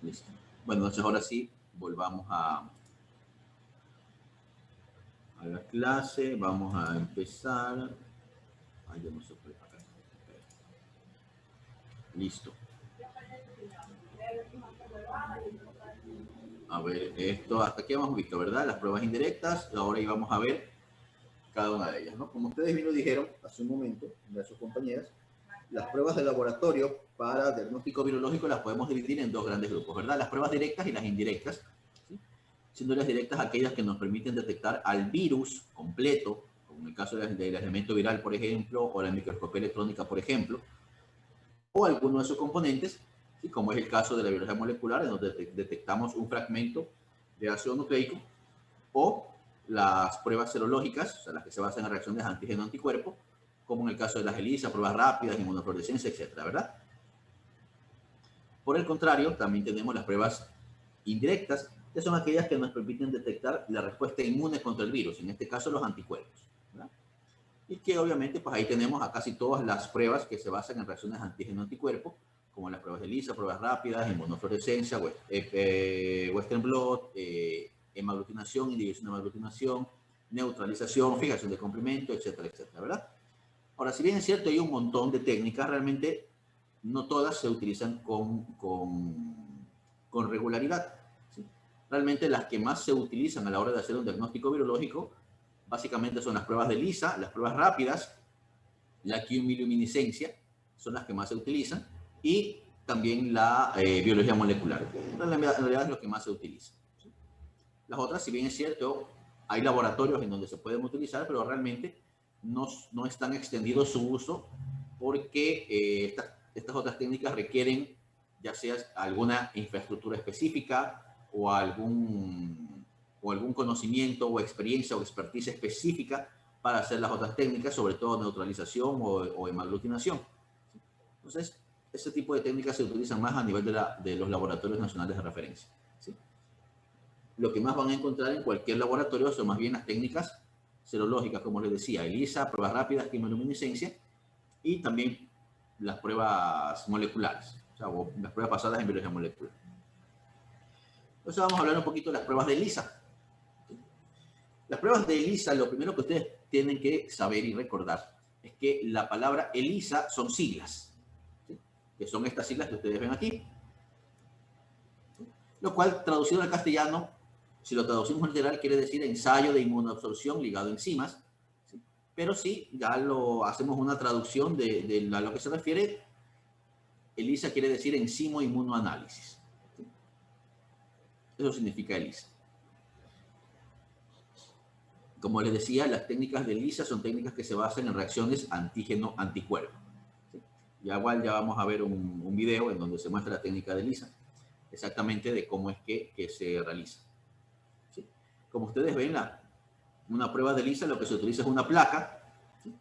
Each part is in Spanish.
Listo. Bueno, entonces ahora sí, volvamos a la clase. Vamos a empezar. Ay, yo no sé por acá. Listo. A ver, esto hasta aquí hemos visto, ¿verdad? Las pruebas indirectas. Ahora íbamos a ver cada una de ellas, ¿no? Como ustedes bien lo dijeron hace un momento, de sus compañeras, las pruebas de laboratorio para diagnóstico virológico las podemos dividir en dos grandes grupos, ¿verdad? Las pruebas directas y las indirectas, ¿sí? Siendo las directas aquellas que nos permiten detectar al virus completo, como en el caso del elemento viral, por ejemplo, o la microscopía electrónica, por ejemplo, o alguno de sus componentes, ¿sí? Como es el caso de la biología molecular, en donde detectamos un fragmento de ácido nucleico, o las pruebas serológicas, o sea, las que se basan en reacciones antígeno-anticuerpo, como en el caso de las ELISA, pruebas rápidas, inmunofluorescencia, etcétera, ¿verdad? Por el contrario, también tenemos las pruebas indirectas, que son aquellas que nos permiten detectar la respuesta inmune contra el virus, en este caso los anticuerpos, ¿verdad? Y que obviamente, pues ahí tenemos a casi todas las pruebas que se basan en reacciones antígeno-anticuerpo, como las pruebas de ELISA, pruebas rápidas, inmunofluorescencia, Western blot, hemaglutinación, inhibición de hemaglutinación, neutralización, fijación de complemento, etcétera, etcétera, ¿verdad? Ahora, si bien es cierto, hay un montón de técnicas, realmente no todas se utilizan con regularidad, ¿sí? Realmente las que más se utilizan a la hora de hacer un diagnóstico virológico, básicamente son las pruebas de ELISA, las pruebas rápidas, la quimiluminiscencia, son las que más se utilizan, y también la biología molecular. En realidad es lo que más se utiliza, ¿sí? Las otras, si bien es cierto, hay laboratorios en donde se pueden utilizar, pero realmente no es tan extendido su uso porque estas otras técnicas requieren ya sea alguna infraestructura específica o algún conocimiento o experiencia o expertise específica para hacer las otras técnicas, sobre todo neutralización o hemaglutinación. Entonces, ese tipo de técnicas se utilizan más a nivel de los laboratorios nacionales de referencia, ¿sí? Lo que más van a encontrar en cualquier laboratorio son más bien las técnicas serológicas, como les decía, ELISA, pruebas rápidas, quimiluminiscencia, y también las pruebas moleculares, o sea, las pruebas basadas en biología molecular. Entonces vamos a hablar un poquito de las pruebas de ELISA. Las pruebas de ELISA, lo primero que ustedes tienen que saber y recordar es que la palabra ELISA son siglas, ¿sí? Que son estas siglas que ustedes ven aquí, ¿sí? Lo cual, traducido al castellano, si lo traducimos literal, quiere decir ensayo de inmunoabsorción ligado a enzimas, ¿sí? Pero si ya lo hacemos una traducción de a lo que se refiere, ELISA quiere decir enzimo inmunoanálisis, ¿sí? Eso significa ELISA. Como les decía, las técnicas de ELISA son técnicas que se basan en reacciones antígeno-anticuerpo, ¿sí? Ya igual ya vamos a ver un video en donde se muestra la técnica de ELISA, exactamente de cómo es que se realiza, ¿sí? Como ustedes ven, una prueba de ELISA lo que se utiliza es una placa, ¿sí?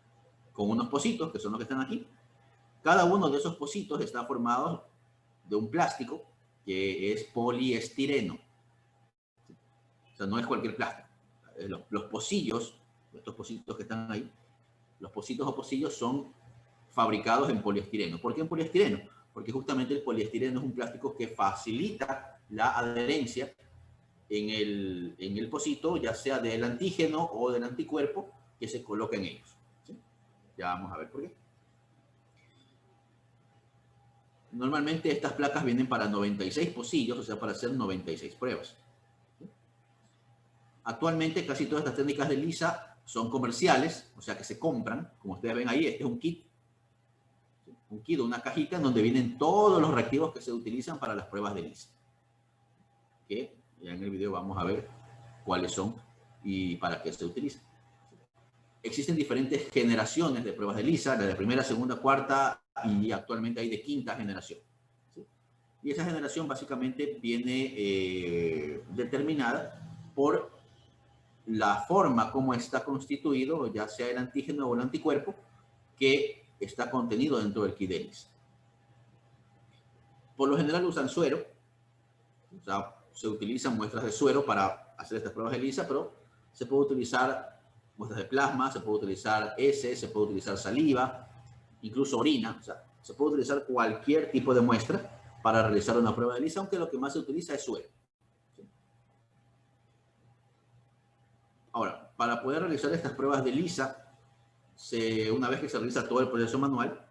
Con unos pocitos, que son los que están aquí. Cada uno de esos pocitos está formado de un plástico que es poliestireno, ¿sí? O sea, no es cualquier plástico. Los pocillos, estos pocitos que están ahí, los pocitos o pocillos son fabricados en poliestireno. ¿Por qué en poliestireno? Porque justamente el poliestireno es un plástico que facilita la adherencia en el pocito, ya sea del antígeno o del anticuerpo que se coloca en ellos, ¿sí? Ya vamos a ver por qué. Normalmente estas placas vienen para 96 pocillos, o sea, para hacer 96 pruebas. Actualmente casi todas estas técnicas de ELISA son comerciales, o sea que se compran. Como ustedes ven ahí, este es un kit, una cajita en donde vienen todos los reactivos que se utilizan para las pruebas de ELISA. Que ya en el video vamos a ver cuáles son y para qué se utilizan. Existen diferentes generaciones de pruebas de ELISA, la de primera, segunda, cuarta y actualmente hay de quinta generación, ¿sí? Y esa generación básicamente viene determinada por la forma como está constituido, ya sea el antígeno o el anticuerpo, que está contenido dentro del kit de ELISA. Por lo general usan suero, o sea, se utilizan muestras de suero para hacer estas pruebas de ELISA, pero se puede utilizar muestras de plasma, se puede utilizar heces, se puede utilizar saliva, incluso orina, o sea, se puede utilizar cualquier tipo de muestra para realizar una prueba de ELISA, aunque lo que más se utiliza es suero. Ahora, para poder realizar estas pruebas de ELISA, una vez que se realiza todo el proceso manual,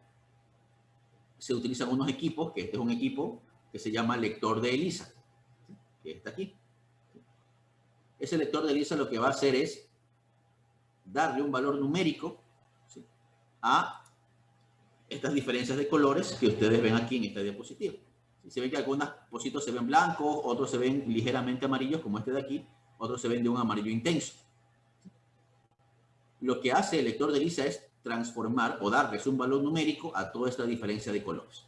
se utilizan unos equipos, que este es un equipo que se llama lector de ELISA, que está aquí. Ese lector de ELISA lo que va a hacer es darle un valor numérico, ¿sí?, a estas diferencias de colores que ustedes ven aquí en esta diapositiva. Se ve que algunos pocitos se ven blancos, otros se ven ligeramente amarillos, como este de aquí, otros se ven de un amarillo intenso. Lo que hace el lector de ELISA es transformar o darles un valor numérico a toda esta diferencia de colores.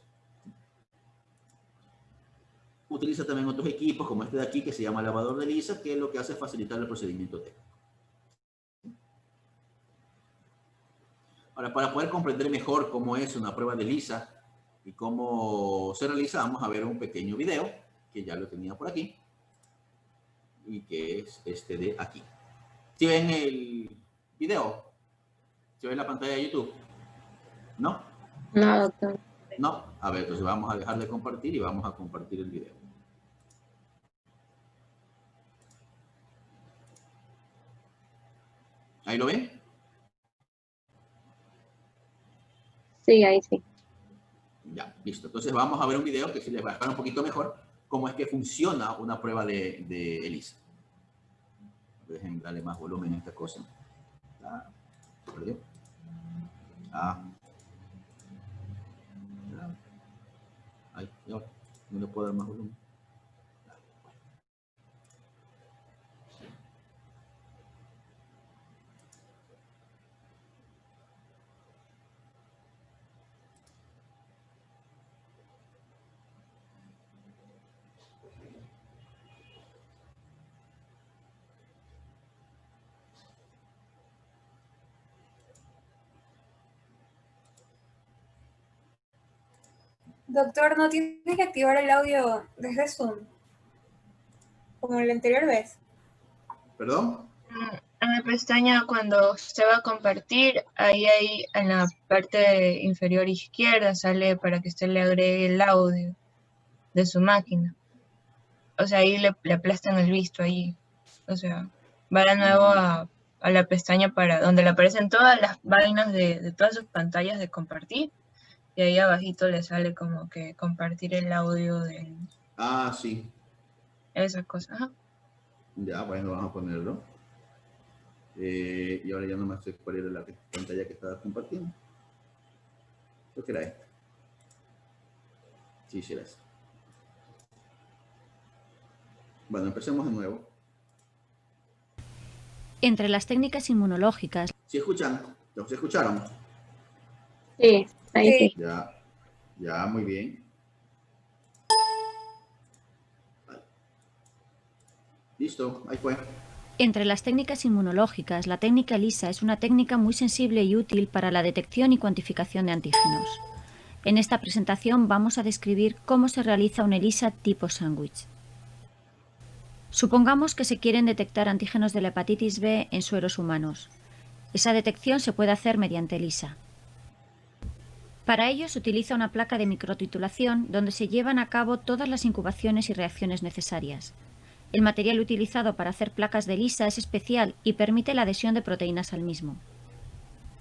Utiliza también otros equipos, como este de aquí, que se llama lavador de ELISA, que lo que hace es facilitar el procedimiento técnico. Ahora, para poder comprender mejor cómo es una prueba de ELISA y cómo se realiza, vamos a ver un pequeño video, que ya lo tenía por aquí, y que es este de aquí. ¿Sí ven el video? ¿Se ve en la pantalla de YouTube? ¿No? No, doctor. No. A ver, entonces vamos a dejar de compartir y vamos a compartir el video. ¿Ahí lo ven? Sí, ahí sí. Ya, listo. Entonces vamos a ver un video que sí les va a explicar un poquito mejor cómo es que funciona una prueba de ELISA. Dejen darle más volumen a esta cosa. Ay, ahora no le puedo dar más volumen. Doctor, ¿no tienes que activar el audio desde Zoom? Como la anterior vez. ¿Perdón? En la pestaña cuando usted va a compartir, ahí en la parte inferior izquierda sale para que usted le agregue el audio de su máquina. O sea, ahí le aplastan el visto ahí. O sea, va de nuevo a la pestaña para donde le aparecen todas las vainas de todas sus pantallas de compartir. Y ahí abajito le sale como que compartir el audio de... Ah, sí. Esa cosa. Ajá. Ya, bueno, vamos a ponerlo. Y ahora ya no me sé cuál era la pantalla que estaba compartiendo. Creo que era esta. Sí, sí era esta. Bueno, empecemos de nuevo. Entre las técnicas inmunológicas. ¿Sí escuchan? ¿Los escucharon? Sí, ahí sí. Ya, muy bien. Vale. Listo, ahí fue. Entre las técnicas inmunológicas, la técnica ELISA es una técnica muy sensible y útil para la detección y cuantificación de antígenos. En esta presentación vamos a describir cómo se realiza un ELISA tipo sándwich. Supongamos que se quieren detectar antígenos de la hepatitis B en sueros humanos. Esa detección se puede hacer mediante ELISA. Para ello se utiliza una placa de microtitulación donde se llevan a cabo todas las incubaciones y reacciones necesarias. El material utilizado para hacer placas de ELISA es especial y permite la adhesión de proteínas al mismo.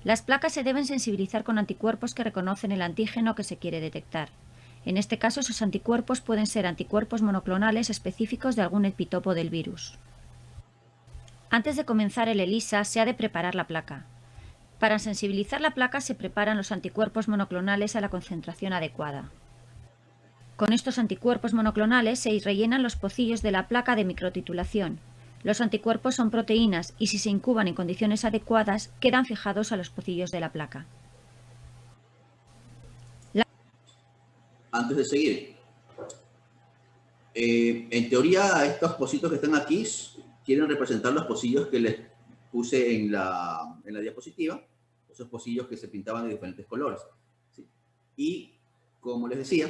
Las placas se deben sensibilizar con anticuerpos que reconocen el antígeno que se quiere detectar. En este caso, esos anticuerpos pueden ser anticuerpos monoclonales específicos de algún epitopo del virus. Antes de comenzar el ELISA, se ha de preparar la placa. Para sensibilizar la placa se preparan los anticuerpos monoclonales a la concentración adecuada. Con estos anticuerpos monoclonales se rellenan los pocillos de la placa de microtitulación. Los anticuerpos son proteínas y si se incuban en condiciones adecuadas, quedan fijados a los pocillos de la placa. Antes de seguir, En teoría, estos pocitos que están aquí quieren representar los pocillos que les puse en la diapositiva, esos pocillos que se pintaban de diferentes colores, ¿sí? Y como les decía,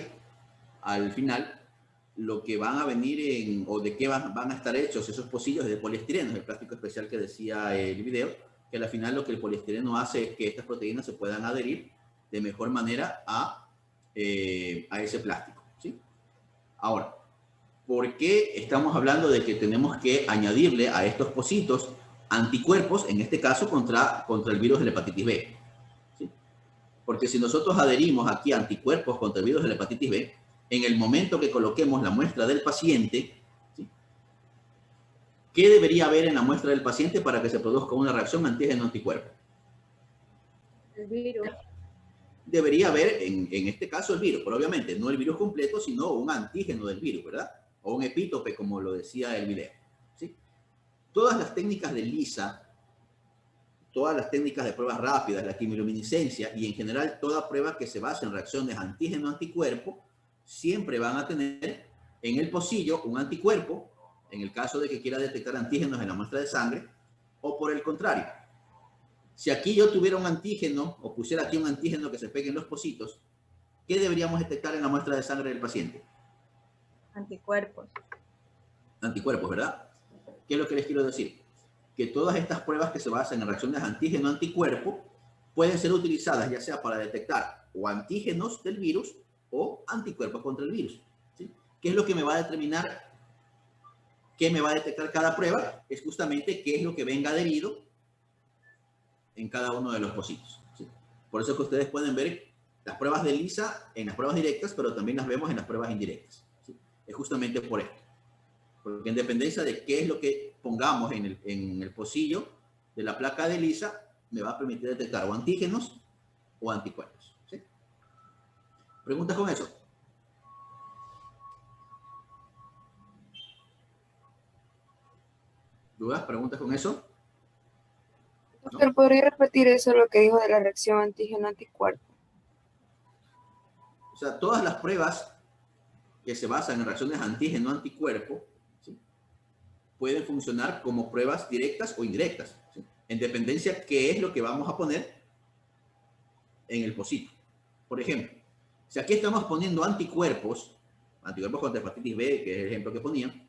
al final, lo que van a venir o de qué van a estar hechos esos pocillos es de poliestireno, el plástico especial que decía el video, que al final lo que el poliestireno hace es que estas proteínas se puedan adherir de mejor manera a ese plástico, ¿sí? Ahora, ¿por qué estamos hablando de que tenemos que añadirle a estos pocitos anticuerpos, en este caso contra el virus de la hepatitis B? ¿Sí? Porque si nosotros adherimos aquí anticuerpos contra el virus de la hepatitis B, en el momento que coloquemos la muestra del paciente, ¿sí?, ¿qué debería haber en la muestra del paciente para que se produzca una reacción antígeno-anticuerpo? El virus. Debería haber, en este caso, el virus, pero obviamente no el virus completo, sino un antígeno del virus, ¿verdad? O un epítope, como lo decía el video, ¿sí? Todas las técnicas de LISA, todas las técnicas de pruebas rápidas, la quimiluminiscencia y en general toda prueba que se base en reacciones antígeno-anticuerpo, siempre van a tener en el pocillo un anticuerpo, en el caso de que quiera detectar antígenos en la muestra de sangre, o por el contrario. Si aquí yo tuviera un antígeno, o pusiera aquí un antígeno que se pegue en los pocitos, ¿qué deberíamos detectar en la muestra de sangre del paciente? Anticuerpos. Anticuerpos, ¿verdad? ¿Qué es lo que les quiero decir? Que todas estas pruebas que se basan en reacciones antígeno-anticuerpo pueden ser utilizadas ya sea para detectar o antígenos del virus o anticuerpos contra el virus, ¿sí? ¿Qué es lo que me va a determinar qué me va a detectar cada prueba? Es justamente qué es lo que venga adherido en cada uno de los pocitos, ¿sí? Por eso que ustedes pueden ver las pruebas de LISA en las pruebas directas, pero también las vemos en las pruebas indirectas, ¿sí? Es justamente por esto. Porque en dependencia de qué es lo que pongamos en el pocillo de la placa de LISA, me va a permitir detectar o antígenos o anticuerpos, ¿sí? ¿Preguntas con eso? ¿Dudas? ¿Preguntas con eso? Doctor, ¿podría repetir eso, lo que dijo de la reacción antígeno-anticuerpo? O sea, todas las pruebas que se basan en reacciones antígeno-anticuerpo, ¿sí?, pueden funcionar como pruebas directas o indirectas, ¿sí?, en dependencia de qué es lo que vamos a poner en el pocito. Por ejemplo, si aquí estamos poniendo anticuerpos contra hepatitis B, que es el ejemplo que ponía,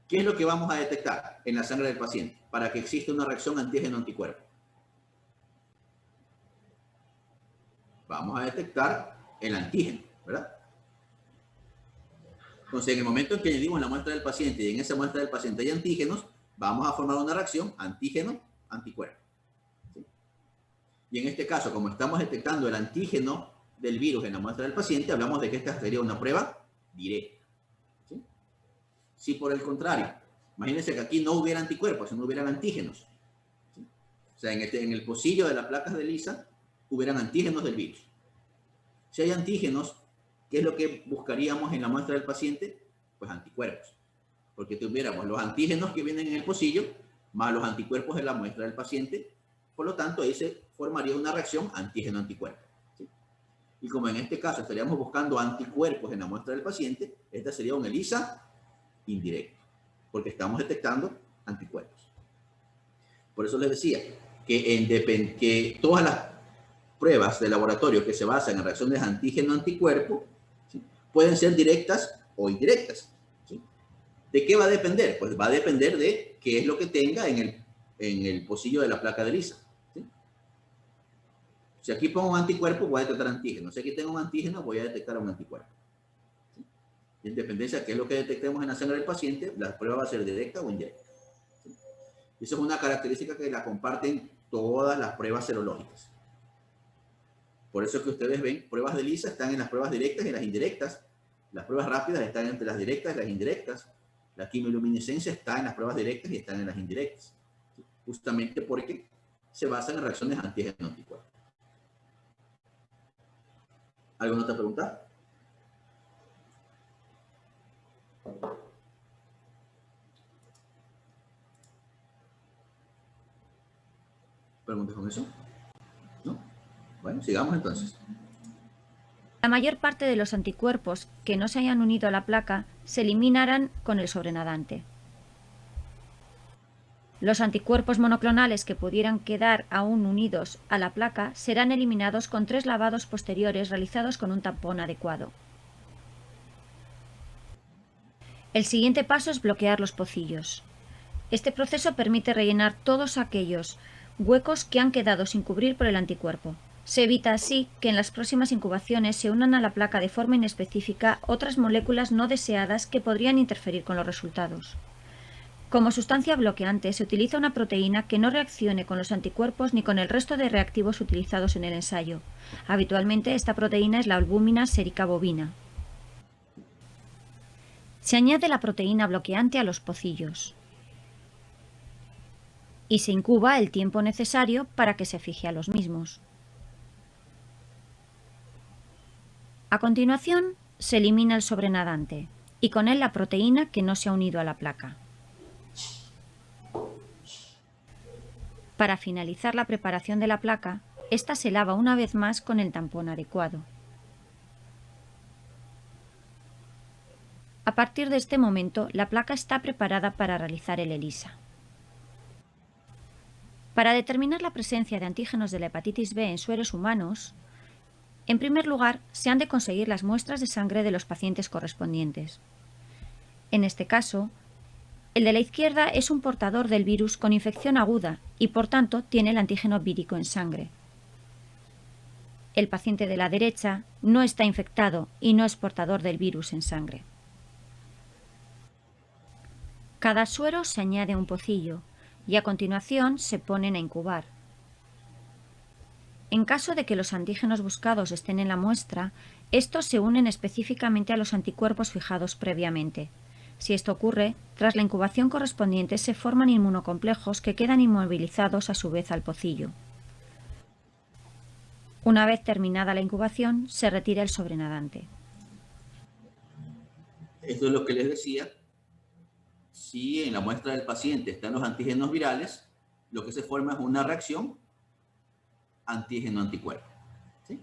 ¿qué es lo que vamos a detectar en la sangre del paciente para que exista una reacción antígeno-anticuerpo? Vamos a detectar el antígeno, ¿verdad? Entonces, en el momento en que añadimos la muestra del paciente y en esa muestra del paciente hay antígenos, vamos a formar una reacción antígeno-anticuerpo, ¿sí? Y en este caso, como estamos detectando el antígeno del virus en la muestra del paciente, hablamos de que esta sería una prueba directa, ¿sí? Si por el contrario, imagínense que aquí no hubiera anticuerpos, no hubieran antígenos, ¿sí? O sea, en el pocillo de las placas de LISA hubieran antígenos del virus. Si hay antígenos, ¿qué es lo que buscaríamos en la muestra del paciente? Pues anticuerpos. Porque tuviéramos los antígenos que vienen en el pocillo más los anticuerpos de la muestra del paciente. Por lo tanto, ahí se formaría una reacción antígeno-anticuerpo, ¿sí? Y como en este caso estaríamos buscando anticuerpos en la muestra del paciente, esta sería un ELISA indirecto, porque estamos detectando anticuerpos. Por eso les decía que todas las pruebas de laboratorio que se basan en reacciones antígeno-anticuerpo, ¿sí?, pueden ser directas o indirectas, ¿sí? ¿De qué va a depender? Pues va a depender de qué es lo que tenga en el pocillo de la placa de LISA, ¿sí? Si aquí pongo un anticuerpo, voy a detectar antígeno. Si aquí tengo un antígeno, voy a detectar un anticuerpo, ¿sí? Y en dependencia de qué es lo que detectemos en la sangre del paciente, la prueba va a ser directa o indirecta, ¿sí? Y esa es una característica que la comparten todas las pruebas serológicas. Por eso es que ustedes ven, pruebas de LISA están en las pruebas directas y las indirectas. Las pruebas rápidas están entre las directas y las indirectas. La quimiluminiscencia está en las pruebas directas y están en las indirectas, ¿sí?, justamente porque se basan en reacciones antígeno-anticuerpo. ¿Alguna otra pregunta? ¿Preguntas con eso? ¿No? Bueno, sigamos entonces. La mayor parte de los anticuerpos que no se hayan unido a la placa se eliminarán con el sobrenadante. Los anticuerpos monoclonales que pudieran quedar aún unidos a la placa serán eliminados con 3 lavados posteriores realizados con un tampón adecuado. El siguiente paso es bloquear los pocillos. Este proceso permite rellenar todos aquellos huecos que han quedado sin cubrir por el anticuerpo. Se evita así que en las próximas incubaciones se unan a la placa de forma inespecífica otras moléculas no deseadas que podrían interferir con los resultados. Como sustancia bloqueante se utiliza una proteína que no reaccione con los anticuerpos ni con el resto de reactivos utilizados en el ensayo. Habitualmente esta proteína es la albúmina sérica bovina. Se añade la proteína bloqueante a los pocillos y se incuba el tiempo necesario para que se fije a los mismos. A continuación, se elimina el sobrenadante y con él la proteína que no se ha unido a la placa. Para finalizar la preparación de la placa, esta se lava una vez más con el tampón adecuado. A partir de este momento, la placa está preparada para realizar el ELISA. Para determinar la presencia de antígenos de la hepatitis B en sueros humanos, en primer lugar, se han de conseguir las muestras de sangre de los pacientes correspondientes. En este caso, el de la izquierda es un portador del virus con infección aguda y, por tanto, tiene el antígeno vírico en sangre. El paciente de la derecha no está infectado y no es portador del virus en sangre. Cada suero se añade un pocillo y a continuación se ponen a incubar. En caso de que los antígenos buscados estén en la muestra, estos se unen específicamente a los anticuerpos fijados previamente. Si esto ocurre, tras la incubación correspondiente se forman inmunocomplejos que quedan inmovilizados a su vez al pocillo. Una vez terminada la incubación, se retira el sobrenadante. Esto es lo que les decía. Si en la muestra del paciente están los antígenos virales, lo que se forma es una reacción antígeno-anticuerpo. ¿Sí?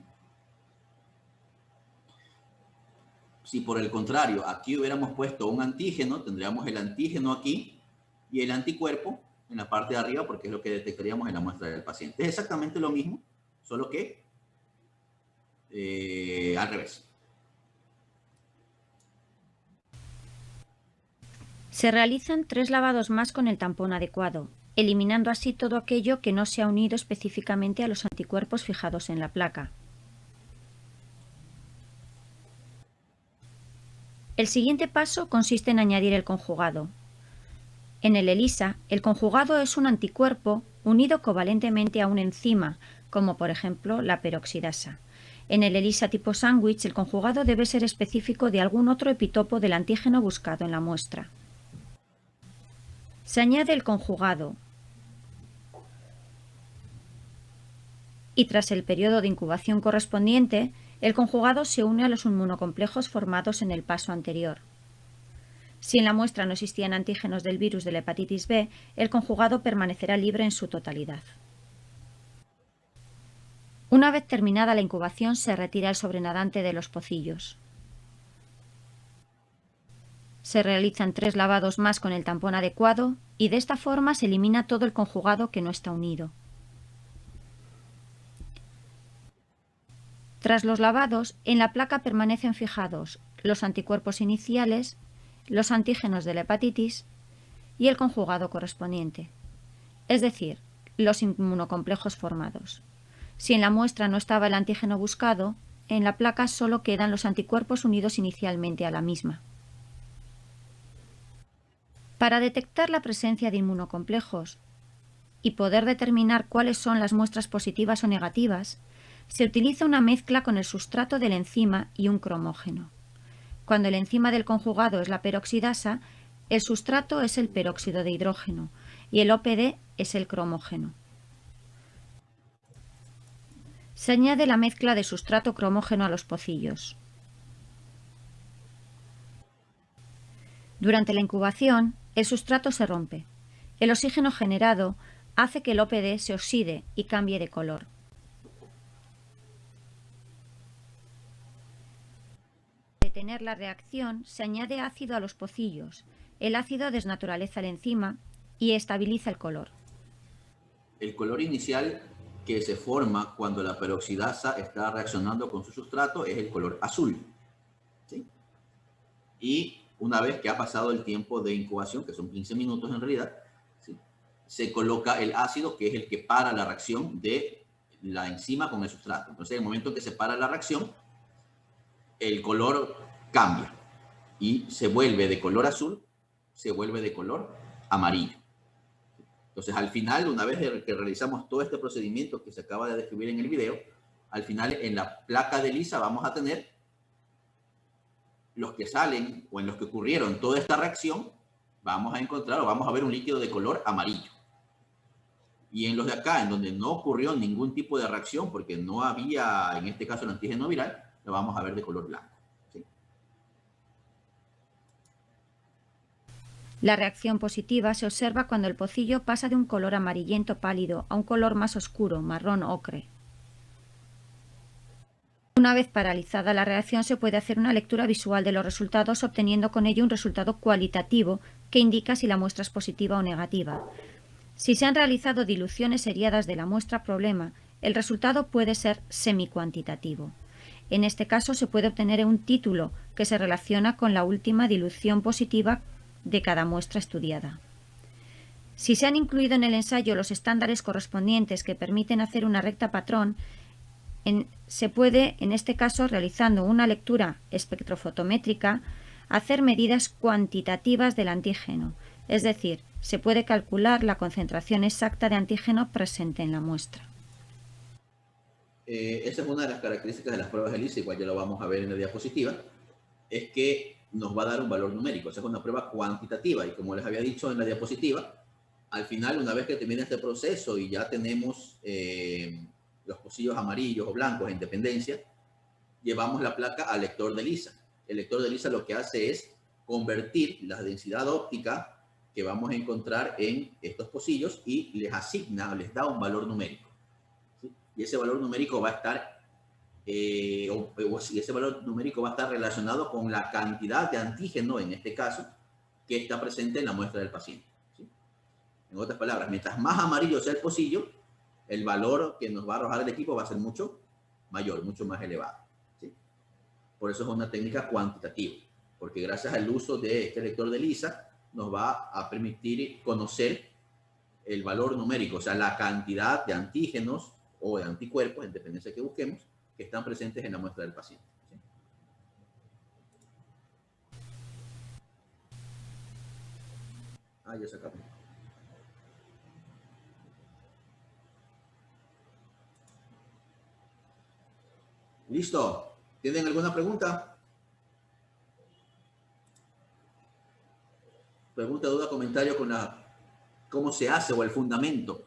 Si por el contrario aquí hubiéramos puesto un antígeno, tendríamos el antígeno aquí y el anticuerpo en la parte de arriba, porque es lo que detectaríamos en la muestra del paciente. Es exactamente lo mismo, solo que al revés. Se realizan 3 lavados más con el tampón adecuado, eliminando así todo aquello que no se ha unido específicamente a los anticuerpos fijados en la placa. El siguiente paso consiste en añadir el conjugado. En el ELISA, el conjugado es un anticuerpo unido covalentemente a una enzima, como por ejemplo la peroxidasa. En el ELISA tipo sándwich, el conjugado debe ser específico de algún otro epitopo del antígeno buscado en la muestra. Se añade el conjugado y tras el periodo de incubación correspondiente, el conjugado se une a los inmunocomplejos formados en el paso anterior. Si en la muestra no existían antígenos del virus de la hepatitis B, el conjugado permanecerá libre en su totalidad. Una vez terminada la incubación, se retira el sobrenadante de los pocillos. Se realizan 3 lavados más con el tampón adecuado y de esta forma se elimina todo el conjugado que no está unido. Tras los lavados, en la placa permanecen fijados los anticuerpos iniciales, los antígenos de la hepatitis y el conjugado correspondiente, es decir, los inmunocomplejos formados. Si en la muestra no estaba el antígeno buscado, en la placa solo quedan los anticuerpos unidos inicialmente a la misma. Para detectar la presencia de inmunocomplejos y poder determinar cuáles son las muestras positivas o negativas, se utiliza una mezcla con el sustrato de la enzima y un cromógeno. Cuando la enzima del conjugado es la peroxidasa, el sustrato es el peróxido de hidrógeno y el OPD es el cromógeno. Se añade la mezcla de sustrato cromógeno a los pocillos. Durante la incubación, el sustrato se rompe. El oxígeno generado hace que el OPD se oxide y cambie de color. detener la reacción, se añade ácido a los pocillos. El ácido desnaturaliza la enzima y estabiliza el color. El color inicial que se forma cuando la peroxidasa está reaccionando con su sustrato es el color azul, ¿sí? Y una vez que ha pasado el tiempo de incubación, que son 15 minutos en realidad, ¿sí?, se coloca el ácido, que es el que para la reacción de la enzima con el sustrato. Entonces, en el momento en que se para la reacción, el color cambia y se vuelve de color azul, se vuelve de color amarillo. Entonces, al final, una vez que realizamos todo este procedimiento que se acaba de describir en el video, al final en la placa de ELISA vamos a tener los que salen o en los que ocurrieron toda esta reacción, vamos a encontrar o vamos a ver un líquido de color amarillo. Y en los de acá, en donde no ocurrió ningún tipo de reacción, porque no había, en este caso, el antígeno viral, lo vamos a ver de color blanco, ¿sí? La reacción positiva se observa cuando el pocillo pasa de un color amarillento pálido a un color más oscuro, marrón ocre. Una vez paralizada la reacción, se puede hacer una lectura visual de los resultados, obteniendo con ello un resultado cualitativo que indica si la muestra es positiva o negativa. Si se han realizado diluciones seriadas de la muestra problema, el resultado puede ser semicuantitativo. En este caso se puede obtener un título que se relaciona con la última dilución positiva de cada muestra estudiada. Si se han incluido en el ensayo los estándares correspondientes que permiten hacer una recta patrón, se puede, en este caso, realizando una lectura espectrofotométrica, hacer medidas cuantitativas del antígeno, es decir, se puede calcular la concentración exacta de antígeno presente en la muestra. Esa es una de las características de las pruebas ELISA, igual ya lo vamos a ver en la diapositiva, es que nos va a dar un valor numérico. Esa es una prueba cuantitativa y, como les había dicho en la diapositiva, al final, una vez que termine este proceso y ya tenemos los pocillos amarillos o blancos en dependencia, llevamos la placa al lector de ELISA. El lector de ELISA lo que hace es convertir la densidad óptica que vamos a encontrar en estos pocillos y les asigna, les da un valor numérico, ¿sí? Y ese valor numérico va a estar ese valor numérico va a estar relacionado con la cantidad de antígeno, en este caso, que está presente en la muestra del paciente, ¿sí? En otras palabras, mientras más amarillo sea el pocillo, el valor que nos va a arrojar el equipo va a ser mucho mayor, mucho más elevado, ¿sí? Por eso es una técnica cuantitativa, porque gracias al uso de este lector de ELISA nos va a permitir conocer el valor numérico, o sea, la cantidad de antígenos o de anticuerpos, en dependencia de que busquemos, que están presentes en la muestra del paciente, ¿sí? Ya se acabó. ¿Listo? ¿Tienen alguna pregunta? Pregunta, duda, comentario con cómo se hace o el fundamento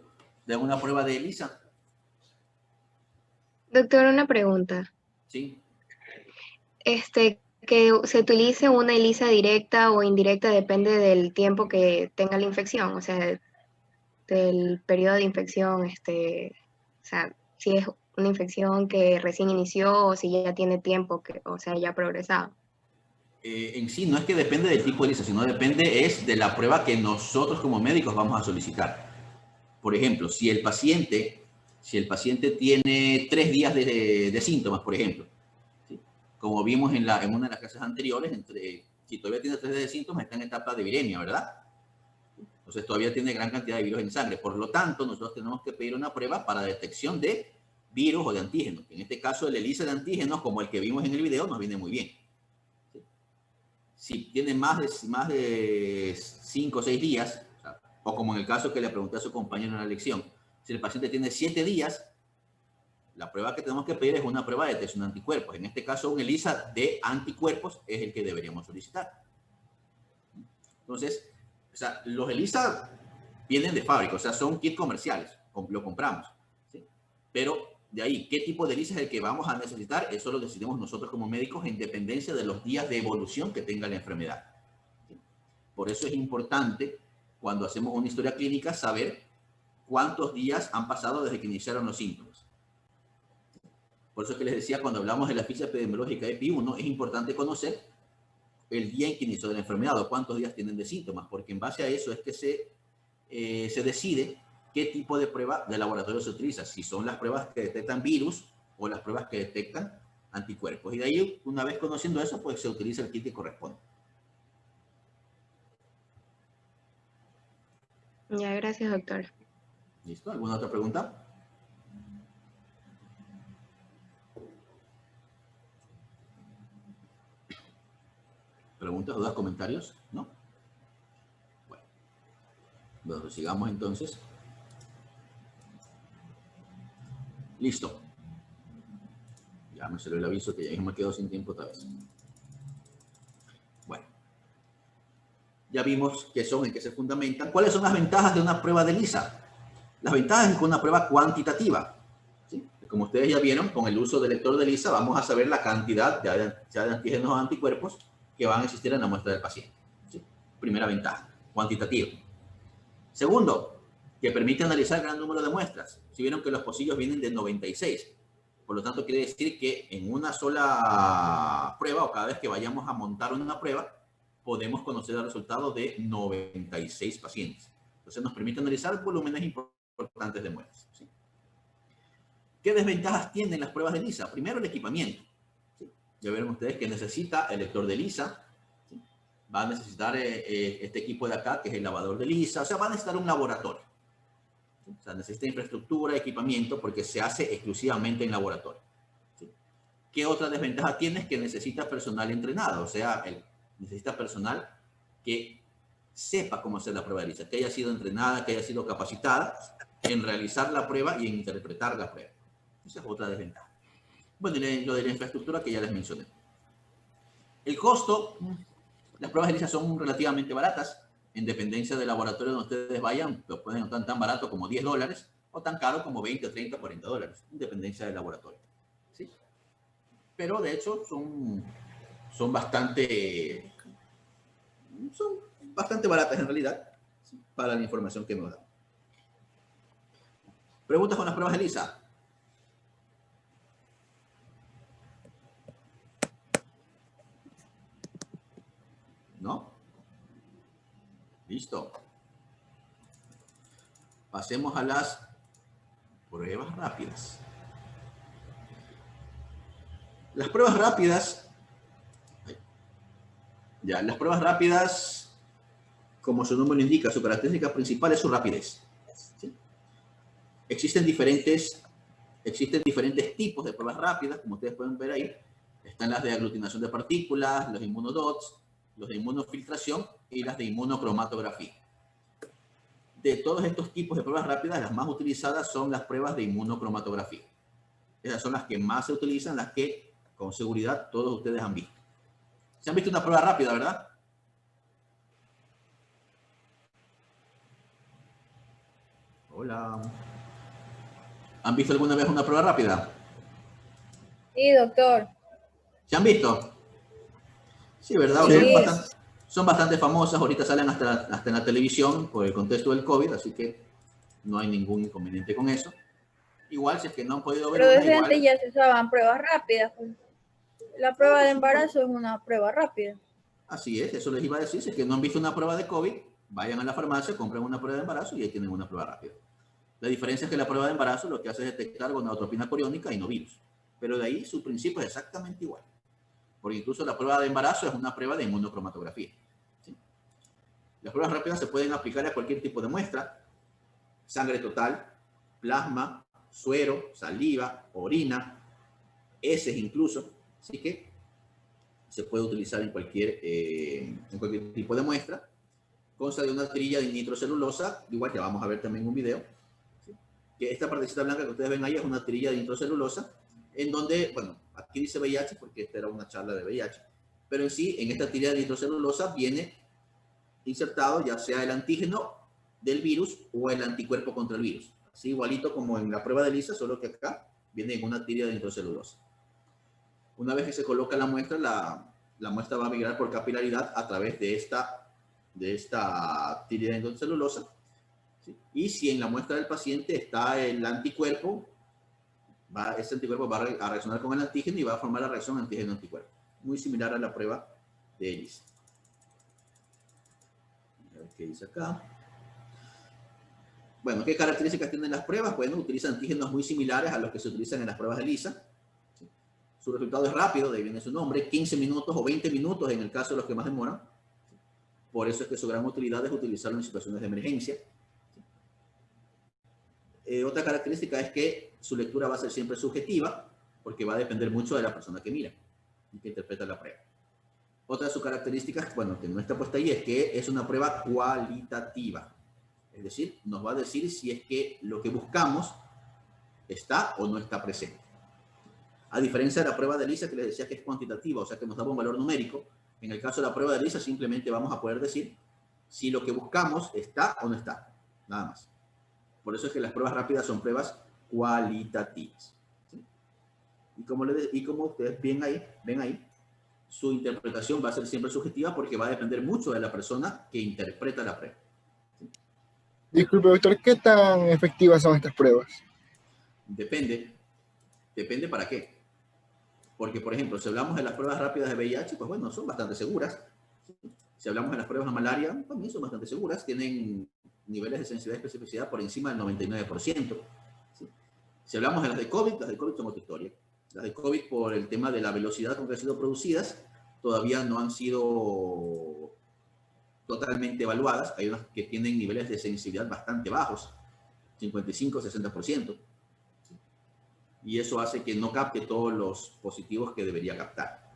de alguna prueba de ELISA. Doctor, una pregunta. Sí. Que se utilice una ELISA directa o indirecta depende del tiempo que tenga la infección, o sea, del periodo de infección, o sea, si es una infección que recién inició o si ya tiene tiempo, o sea, ya ha progresado. En sí, no es que depende del tipo de ELISA, sino depende es de la prueba que nosotros como médicos vamos a solicitar. Por ejemplo, si el paciente tiene 3 días de síntomas, por ejemplo, ¿sí?, como vimos en una de las clases anteriores, si todavía tiene 3 días de síntomas, está en etapa de viremia, ¿verdad? Entonces todavía tiene gran cantidad de virus en sangre. Por lo tanto, nosotros tenemos que pedir una prueba para detección de virus o de antígenos. En este caso, el ELISA de antígenos, como el que vimos en el video, nos viene muy bien. ¿Sí? Si tiene más de 5 o 6 días, o como en el caso que le pregunté a su compañero en la lección, si el paciente tiene 7 días, la prueba que tenemos que pedir es una prueba de detección de anticuerpos. En este caso, un ELISA de anticuerpos es el que deberíamos solicitar. Entonces, o sea, los ELISA vienen de fábrica, o sea, son kits comerciales, lo compramos, ¿sí? Pero de ahí, ¿qué tipo de ELISA es el que vamos a necesitar? Eso lo decidimos nosotros como médicos en dependencia de los días de evolución que tenga la enfermedad, ¿sí? Por eso es importante, cuando hacemos una historia clínica, saber cuántos días han pasado desde que iniciaron los síntomas. Por eso es que les decía, cuando hablamos de la ficha epidemiológica EPI1, es importante conocer el día en que inició la enfermedad o cuántos días tienen de síntomas, porque en base a eso es que se decide qué tipo de prueba de laboratorio se utiliza, si son las pruebas que detectan virus o las pruebas que detectan anticuerpos. Y de ahí, una vez conociendo eso, pues se utiliza el kit que corresponde. Ya, gracias, doctor. ¿Listo? ¿Alguna otra pregunta? ¿Preguntas, dudas, comentarios? ¿No? Bueno, sigamos entonces. Listo. Ya me salió el aviso que ya me quedo sin tiempo otra vez. Bueno. Ya vimos qué son, en qué se fundamentan. ¿Cuáles son las ventajas de una prueba de ELISA? Las ventajas es con una prueba cuantitativa. ¿Sí? Como ustedes ya vieron, con el uso del lector de ELISA vamos a saber la cantidad de antígenos o anticuerpos que van a existir en la muestra del paciente. ¿Sí? Primera ventaja, cuantitativa. Segundo, que permite analizar gran número de muestras. Si vieron que los pocillos vienen de 96. Por lo tanto, quiere decir que en una sola prueba o cada vez que vayamos a montar una prueba, podemos conocer el resultado de 96 pacientes. Entonces, nos permite analizar volúmenes importantes de muestras. ¿Sí? ¿Qué desventajas tienen las pruebas de ELISA? Primero, el equipamiento. ¿Sí? Ya vieron ustedes que necesita el lector de ELISA. ¿Sí? Va a necesitar este equipo de acá, que es el lavador de ELISA. O sea, va a necesitar un laboratorio. ¿Sí? O sea, necesita infraestructura, equipamiento, porque se hace exclusivamente en laboratorio. ¿Sí? ¿Qué otra desventaja tiene? Es que necesita personal entrenado. O sea, necesita personal que sepa cómo hacer la prueba de ELISA, que haya sido entrenada, que haya sido capacitada en realizar la prueba y en interpretar la prueba. Esa es otra desventaja. Bueno, y lo de la infraestructura que ya les mencioné. El costo, las pruebas de ELISA son relativamente baratas, en dependencia del laboratorio donde ustedes vayan, lo pueden encontrar tan barato como $10 o tan caro como $20, $30, $40, en dependencia del laboratorio. ¿Sí? Pero de hecho son bastante baratas en realidad, ¿sí? Para la información que nos dan. ¿Preguntas con las pruebas de ELISA? ¿No? Listo. Pasemos a las pruebas rápidas. Las pruebas rápidas, como su nombre lo indica, su característica principal es su rapidez. ¿Sí? Existen diferentes tipos de pruebas rápidas, como ustedes pueden ver ahí. Están las de aglutinación de partículas, los inmunodots, los de inmunofiltración y las de inmunocromatografía. De todos estos tipos de pruebas rápidas, las más utilizadas son las pruebas de inmunocromatografía. Esas son las que más se utilizan, las que con seguridad todos ustedes han visto. ¿Se han visto una prueba rápida, verdad? Hola. ¿Han visto alguna vez una prueba rápida? Sí, doctor. ¿Se han visto? Sí, ¿verdad? Sí. Son bastante famosas. Ahorita salen hasta en la televisión por el contexto del COVID, así que no hay ningún inconveniente con eso. Igual, si es que no han podido ver Pero una, desde igual... antes ya se usaban pruebas rápidas. La prueba de embarazo es una prueba rápida. Así es, eso les iba a decir. Si es que no han visto una prueba de COVID, vayan a la farmacia, compren una prueba de embarazo y ahí tienen una prueba rápida. La diferencia es que la prueba de embarazo lo que hace es detectar gonadotropina coriónica y no virus. Pero de ahí su principio es exactamente igual. Porque incluso la prueba de embarazo es una prueba de inmunocromatografía. ¿Sí? Las pruebas rápidas se pueden aplicar a cualquier tipo de muestra. Sangre total, plasma, suero, saliva, orina, heces incluso. Así que se puede utilizar en cualquier tipo de muestra. Consta de una tirilla de nitrocelulosa, igual que vamos a ver también en un video. ¿Sí? Que esta partecita blanca que ustedes ven ahí es una tirilla de nitrocelulosa, en donde, bueno, aquí dice VIH porque esta era una charla de VIH, pero en sí, en esta tirilla de nitrocelulosa viene insertado ya sea el antígeno del virus o el anticuerpo contra el virus. Así igualito como en la prueba de ELISA, solo que acá viene en una tirilla de nitrocelulosa. Una vez que se coloca la muestra, la muestra va a migrar por capilaridad a través de esta tirilla de nitrocelulosa. ¿Sí? Y si en la muestra del paciente está el anticuerpo, ese anticuerpo va a reaccionar con el antígeno y va a formar la reacción antígeno-anticuerpo. Muy similar a la prueba de ELISA. A ver qué dice acá. Bueno, ¿qué características tienen las pruebas? Bueno, utilizan antígenos muy similares a los que se utilizan en las pruebas de ELISA. ¿Sí? Su resultado es rápido, de ahí viene su nombre, 15 minutos o 20 minutos en el caso de los que más demoran. Por eso es que su gran utilidad es utilizarlo en situaciones de emergencia. Otra característica es que su lectura va a ser siempre subjetiva, porque va a depender mucho de la persona que mira y que interpreta la prueba. Otra de sus características, bueno, que no está puesta ahí, es que es una prueba cualitativa. Es decir, nos va a decir si es que lo que buscamos está o no está presente. A diferencia de la prueba de ELISA que les decía que es cuantitativa, o sea que nos daba un valor numérico, en el caso de la prueba de ELISA simplemente vamos a poder decir si lo que buscamos está o no está, nada más. Por eso es que las pruebas rápidas son pruebas cualitativas. ¿Sí? Y como ustedes ven ahí, su interpretación va a ser siempre subjetiva porque va a depender mucho de la persona que interpreta la prueba. ¿Sí? Disculpe, doctor, ¿qué tan efectivas son estas pruebas? Depende para qué. Porque, por ejemplo, si hablamos de las pruebas rápidas de VIH, pues bueno, son bastante seguras. Si hablamos de las pruebas de malaria, también son bastante seguras. Tienen niveles de sensibilidad y especificidad por encima del 99%. ¿Sí? Si hablamos de las de COVID son otra historia. Las de COVID, por el tema de la velocidad con que han sido producidas, todavía no han sido totalmente evaluadas. Hay unas que tienen niveles de sensibilidad bastante bajos, 55-60%. ¿Sí? Y eso hace que no capte todos los positivos que debería captar.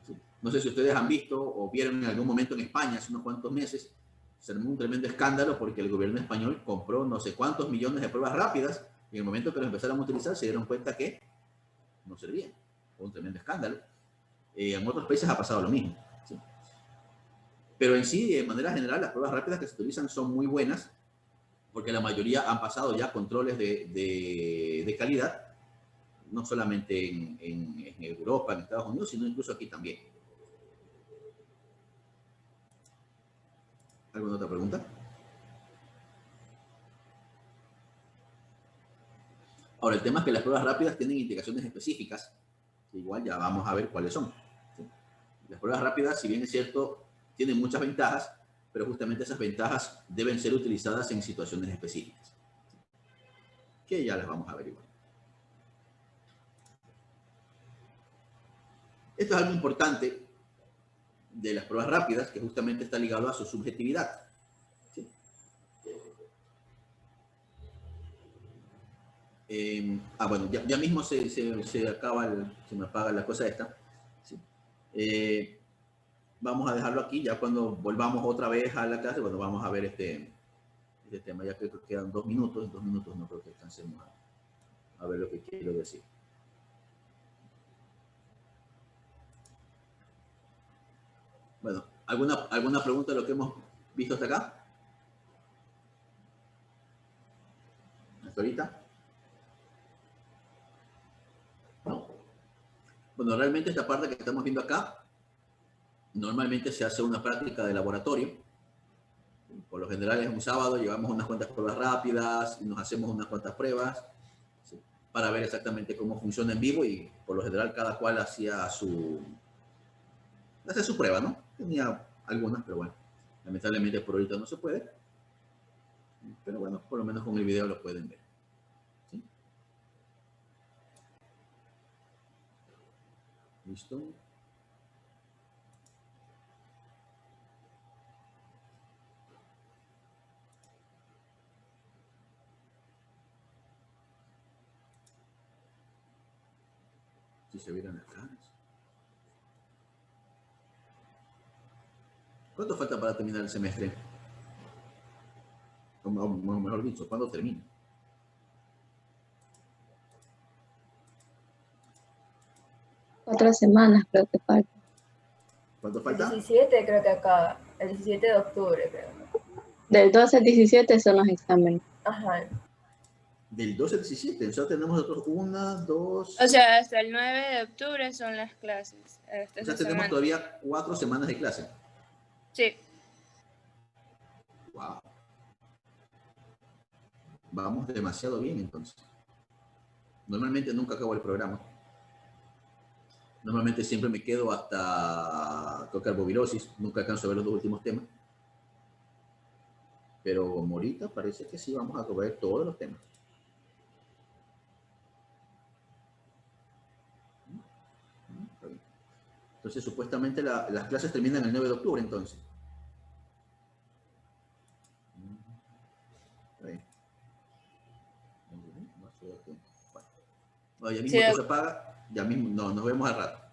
¿Sí? No sé si ustedes han visto o vieron en algún momento en España, hace unos cuantos meses, se armó un tremendo escándalo porque el gobierno español compró no sé cuántos millones de pruebas rápidas y en el momento que los empezaron a utilizar se dieron cuenta que no servían. Fue un tremendo escándalo. En otros países ha pasado lo mismo. ¿Sí? Pero en sí, de manera general, las pruebas rápidas que se utilizan son muy buenas porque la mayoría han pasado ya controles de calidad, no solamente en Europa, en Estados Unidos, sino incluso aquí también. ¿Alguna otra pregunta? Ahora, el tema es que las pruebas rápidas tienen indicaciones específicas, que igual ya vamos a ver cuáles son. ¿Sí? Las pruebas rápidas, si bien es cierto, tienen muchas ventajas, pero justamente esas ventajas deben ser utilizadas en situaciones específicas, que ya las vamos a ver igual. Esto es algo importante de las pruebas rápidas, que justamente está ligado a su subjetividad. ¿Sí? Bueno, ya mismo se me apaga la cosa esta. ¿Sí? Vamos a dejarlo aquí, ya cuando volvamos otra vez a la clase, bueno, vamos a ver este tema, ya que quedan 2 minutos, en 2 minutos no creo que alcancemos a ver lo que quiero decir. Bueno, ¿alguna pregunta de lo que hemos visto hasta acá? ¿Hasta ahorita? No. Bueno, realmente esta parte que estamos viendo acá, normalmente se hace una práctica de laboratorio. Por lo general es un sábado, llevamos unas cuantas pruebas rápidas y nos hacemos unas cuantas pruebas, ¿sí? Para ver exactamente cómo funciona en vivo y por lo general cada cual hacía su prueba, ¿no? Tenía algunas, pero bueno, lamentablemente por ahorita no se puede. Pero bueno, por lo menos con el video lo pueden ver. ¿Sí? ¿Listo? Si se vieran las caras. ¿Cuánto falta para terminar el semestre? O mejor dicho, ¿cuándo termina? Otras semanas creo que falta. ¿Cuánto falta? El 17 creo que acaba. El 17 de octubre, creo. Del 12 al 17 son los exámenes. Ajá. Del 12 al 17, o sea, tenemos otros 1, 2... O sea, hasta el 9 de octubre son las clases. O sea, tenemos todavía 4 semanas de clase. Sí. Wow. Vamos demasiado bien, entonces. Normalmente nunca acabo el programa. Normalmente siempre me quedo hasta tocar bovirosis. Nunca alcanzo a ver los dos últimos temas. Pero como ahorita parece que sí vamos a cubrir todos los temas. Entonces, supuestamente las clases terminan el 9 de octubre, entonces. Bueno, ya mismo Sí. esto se apaga, ya mismo, no, nos vemos al rato.